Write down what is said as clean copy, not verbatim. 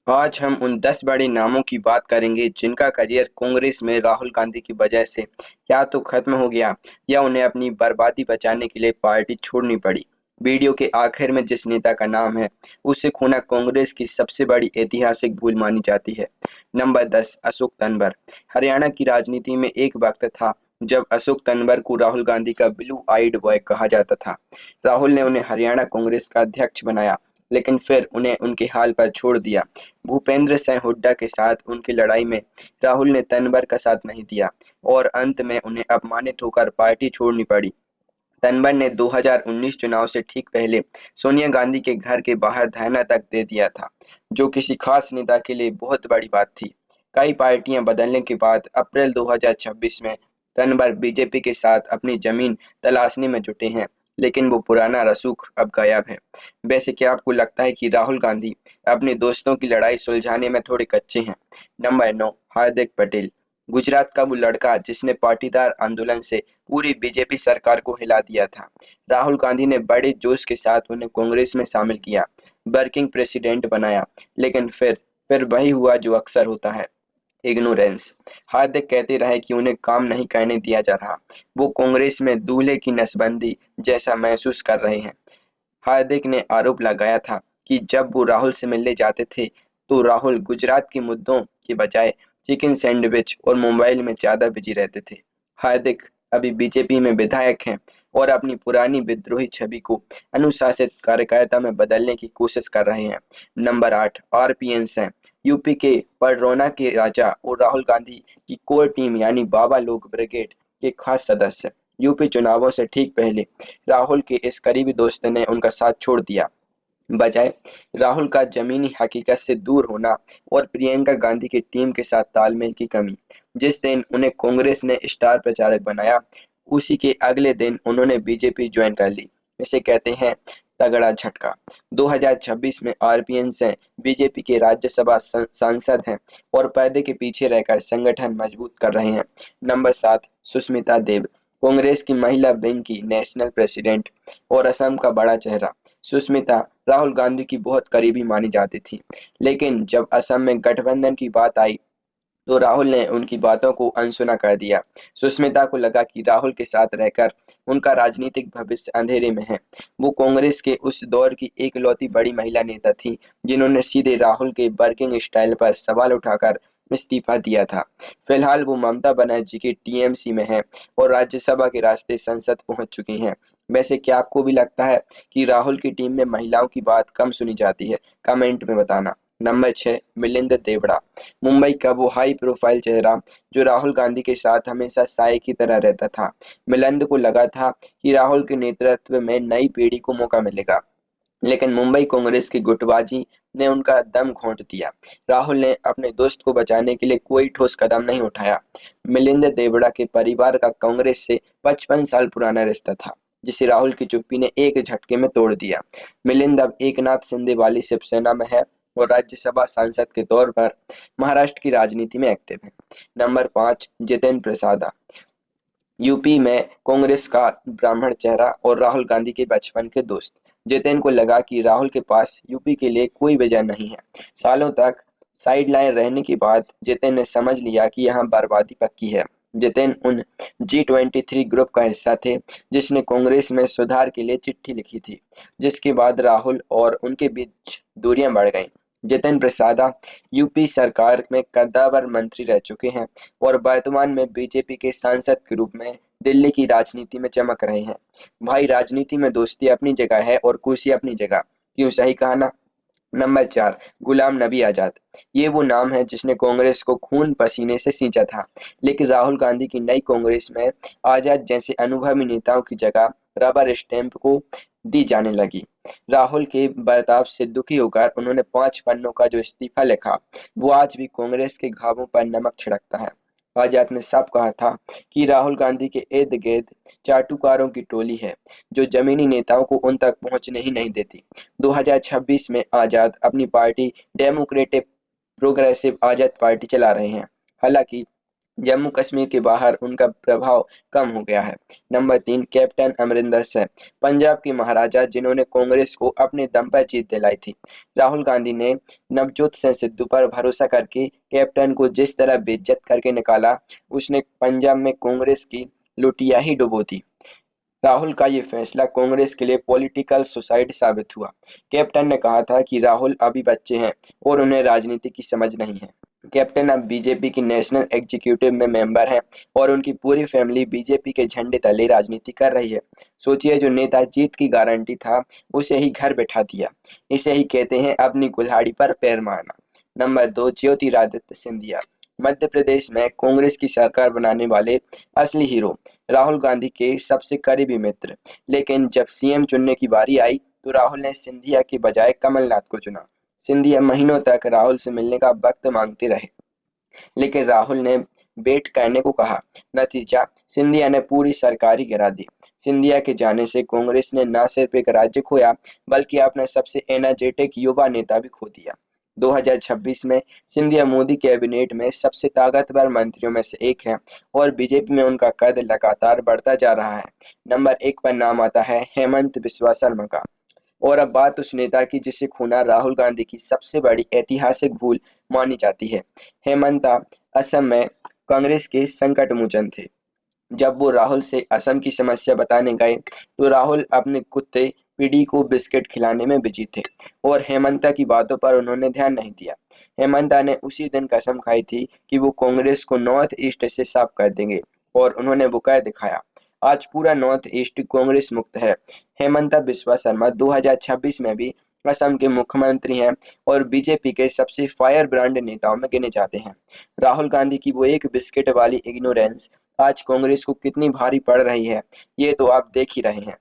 आज हम उन 10 बड़े नामों की बात करेंगे जिनका करियर कांग्रेस में राहुल गांधी की वजह से या तो खत्म हो गया या उन्हें अपनी बर्बादी बचाने के लिए पार्टी छोड़नी पड़ी। वीडियो के आखिर में जिस नेता का नाम है उसे खोना कांग्रेस की सबसे बड़ी ऐतिहासिक भूल मानी जाती है। नंबर 10, अशोक तंवर। हरियाणा की राजनीति में एक वक्त था जब अशोक तंवर को राहुल गांधी का ब्लू आइड बॉय कहा जाता था। राहुल ने उन्हें हरियाणा कांग्रेस का अध्यक्ष बनाया, लेकिन फिर उन्हें उनके हाल पर छोड़ दिया। भूपेंद्र सिंह हुड्डा के साथ उनकी लड़ाई में राहुल ने तंवर का साथ नहीं दिया और अंत में उन्हें अपमानित होकर पार्टी छोड़नी पड़ी। तंवर ने 2019 चुनाव से ठीक पहले सोनिया गांधी के घर के बाहर धरना तक दे दिया था, जो किसी खास नेता के लिए बहुत बड़ी बात थी। कई पार्टियां बदलने के बाद अप्रैल 2026 में तंवर बीजेपी के साथ अपनी जमीन तलाशने में जुटे हैं, लेकिन वो पुराना रसूख अब गायब है। वैसे क्या आपको लगता है कि राहुल गांधी अपने दोस्तों की लड़ाई सुलझाने में थोड़े कच्चे हैं? नंबर 9, हार्दिक पटेल। गुजरात का वो लड़का जिसने पाटीदार आंदोलन से पूरी बीजेपी सरकार को हिला दिया था। राहुल गांधी ने बड़े जोश के साथ उन्हें कांग्रेस में शामिल किया, वर्किंग प्रेसिडेंट बनाया, लेकिन फिर वही हुआ जो अक्सर होता है, इग्नोरेंस। हार्दिक कहते रहे कि उन्हें काम नहीं करने दिया जा रहा। वो कांग्रेस में दूल्हे की नसबंदी जैसा महसूस कर रहे हैं। हार्दिक ने आरोप लगाया था कि जब वो राहुल से मिलने जाते थे तो राहुल गुजरात के मुद्दों के बजाय चिकन सैंडविच और मोबाइल में ज़्यादा बिजी रहते थे। हार्दिक अभी बीजेपी में विधायक हैं और अपनी पुरानी विद्रोही छवि को अनुशासित कार्यकारिता में बदलने की कोशिश कर रहे हैं। Number 8, RPN Singh. यूपी के पडरौना के राजा और राहुल गांधी की कोर टीम यानी बाबा लोग ब्रिगेड के खास सदस्य। यूपी चुनावों से ठीक पहले राहुल के इस करीबी दोस्त ने उनका साथ छोड़ दिया। बजाय राहुल का जमीनी हकीकत से दूर होना और प्रियंका गांधी की टीम के साथ तालमेल की कमी। जिस दिन उन्हें कांग्रेस ने स्टार प्रचारक बनाया, उसी के अगले दिन उन्होंने बीजेपी ज्वाइन कर ली। इसे कहते हैं तगड़ा झटका। 2026 में आरपीएन से बीजेपी के राज्यसभा सांसद हैं और पर्दे के पीछे रहकर संगठन मजबूत कर रहे हैं। नंबर 7, सुष्मिता देव। कांग्रेस की महिला विंग की नेशनल प्रेसिडेंट और असम का बड़ा चेहरा। सुष्मिता राहुल गांधी की बहुत करीबी मानी जाती थी, लेकिन जब असम में गठबंधन की बात आई तो राहुल ने उनकी बातों को अनसुना कर दिया। सुष्मिता को लगा कि राहुल के साथ रहकर उनका राजनीतिक भविष्य अंधेरे में है। वो कांग्रेस के उस दौर की एकलौती बड़ी महिला नेता थी जिन्होंने सीधे राहुल के वर्किंग स्टाइल पर सवाल उठाकर इस्तीफा दिया था। फिलहाल वो ममता बनर्जी के टीएमसी में हैं और राज्यसभा के रास्ते संसद पहुंच चुकी हैं। वैसे क्या आपको भी लगता है कि राहुल की टीम में महिलाओं की बात कम सुनी जाती है? कमेंट में बताना। नंबर 6, मिलिंद देवड़ा। मुंबई का वो हाई प्रोफाइल चेहरा जो राहुल गांधी के साथ हमेशा साए की तरह रहता था। मिलिंद को लगा था कि राहुल के नेतृत्व में नई पीढ़ी को मौका मिलेगा, लेकिन मुंबई कांग्रेस की गुटबाजी ने उनका दम घोंट दिया। राहुल ने अपने दोस्त को बचाने के लिए कोई ठोस कदम नहीं उठाया। मिलिंद देवड़ा के परिवार का कांग्रेस से 55 साल पुराना रिश्ता था, जिसे राहुल की चुप्पी ने एक झटके में तोड़ दिया। मिलिंद अब एकनाथ शिंदे वाली शिवसेना में है और राज्यसभा सांसद के तौर पर महाराष्ट्र की राजनीति में एक्टिव है। नंबर 5, जितेंद्र प्रसाद। यूपी में कांग्रेस का ब्राह्मण चेहरा और राहुल गांधी के बचपन के दोस्त। जितेन को लगा कि राहुल के पास यूपी के लिए कोई वजह नहीं है। सालों तक साइडलाइन रहने के बाद जितेन ने समझ लिया कि यहाँ बर्बादी पक्की है। जितेन उन G23 ग्रुप का हिस्सा थे जिसने कांग्रेस में सुधार के लिए चिट्ठी लिखी थी, जिसके बाद राहुल और उनके बीच दूरियां बढ़ गईं। जितेन प्रसाद यूपी सरकार में कद्दावर मंत्री रह चुके हैं और वर्तमान में बीजेपी के सांसद के रूप में दिल्ली की राजनीति में चमक रहे हैं। भाई, राजनीति में दोस्ती अपनी जगह है और कुर्सी अपनी जगह, क्यों? सही कहा ना। नंबर 4, गुलाम नबी आज़ाद। ये वो नाम है जिसने कांग्रेस को खून पसीने से सींचा था, लेकिन राहुल गांधी की नई कांग्रेस में आज़ाद जैसे अनुभवी नेताओं की जगह रबर स्टैंप को दी जाने लगी। राहुल के बर्ताव से दुखी होकर उन्होंने 5 पन्नों का जो इस्तीफा लिखा, वो आज भी कांग्रेस के घावों पर नमक छिड़कता है। आज़ाद ने साफ कहा था कि राहुल गांधी के इर्द गिर्द चाटुकारों की टोली है जो जमीनी नेताओं को उन तक पहुंचने ही नहीं देती। 2026 में आज़ाद अपनी पार्टी डेमोक्रेटिक प्रोग्रेसिव आज़ाद पार्टी चला रहे हैं। हालांकि जम्मू कश्मीर के बाहर उनका प्रभाव कम हो गया है। नंबर 3, कैप्टन अमरिंदर सिंह, पंजाब के महाराजा जिन्होंने कांग्रेस को अपने दम पर जीत दिलाई थी। राहुल गांधी ने नवजोत सिंह सिद्धू पर भरोसा करके कैप्टन को जिस तरह बेइज्जत करके निकाला, उसने पंजाब में कांग्रेस की लुटिया ही डुबो दी। राहुल का ये फैसला कांग्रेस के लिए पॉलिटिकल सुसाइड साबित हुआ। कैप्टन ने कहा था कि राहुल अभी बच्चे हैं और उन्हें राजनीति की समझ नहीं है। कैप्टन अब बीजेपी की नेशनल एग्जीक्यूटिव में मेंबर हैं और उनकी पूरी फैमिली बीजेपी के झंडे तले राजनीति कर रही है। सोचिए, जो नेता जीत की गारंटी था, उसे ही घर बैठा दिया। इसे ही कहते हैं अपनी कुल्हाड़ी पर पैर मारना। नंबर 2, ज्योतिरादित्य सिंधिया, मध्य प्रदेश में कांग्रेस की सरकार बनाने वाले असली हीरो, राहुल गांधी के सबसे करीबी मित्र। लेकिन जब सीएम चुनने की बारी आई तो राहुल ने सिंधिया के बजाय कमलनाथ को चुना। सिंधिया महीनों तक राहुल से मिलने का वक्त मांगते रहे, लेकिन राहुल ने वेट करने को कहा। नतीजा, सिंधिया ने पूरी सरकार ही गिरा दी। सिंधिया के जाने से कांग्रेस ने न सिर्फ एक राज्य खोया, बल्कि अपना सबसे एनर्जेटिक युवा नेता भी खो दिया। 2026 में सिंधिया मोदी कैबिनेट में सबसे ताकतवर मंत्रियों में से एक है और बीजेपी में उनका कद लगातार बढ़ता जा रहा है। नंबर 1 पर नाम आता है हेमंत बिस्वा शर्मा का। और अब बात उस नेता की जिसे खोना राहुल गांधी की सबसे बड़ी ऐतिहासिक भूल मानी जाती है। हेमंता असम में कांग्रेस के संकट मोचन थे। जब वो राहुल से असम की समस्या बताने गए तो राहुल अपने कुत्ते पीडी को बिस्किट खिलाने में बिजी थे और हेमंता की बातों पर उन्होंने ध्यान नहीं दिया। हेमंता ने उसी दिन कसम खाई थी कि वो कांग्रेस को नॉर्थ ईस्ट से साफ कर देंगे और उन्होंने वो कर दिखाया। आज पूरा नॉर्थ ईस्ट कांग्रेस मुक्त है। हेमंता बिस्वा शर्मा 2026 में भी असम के मुख्यमंत्री हैं और बीजेपी के सबसे फायर ब्रांड नेताओं में गिने जाते हैं। राहुल गांधी की वो एक बिस्किट वाली इग्नोरेंस आज कांग्रेस को कितनी भारी पड़ रही है, ये तो आप देख ही रहे हैं।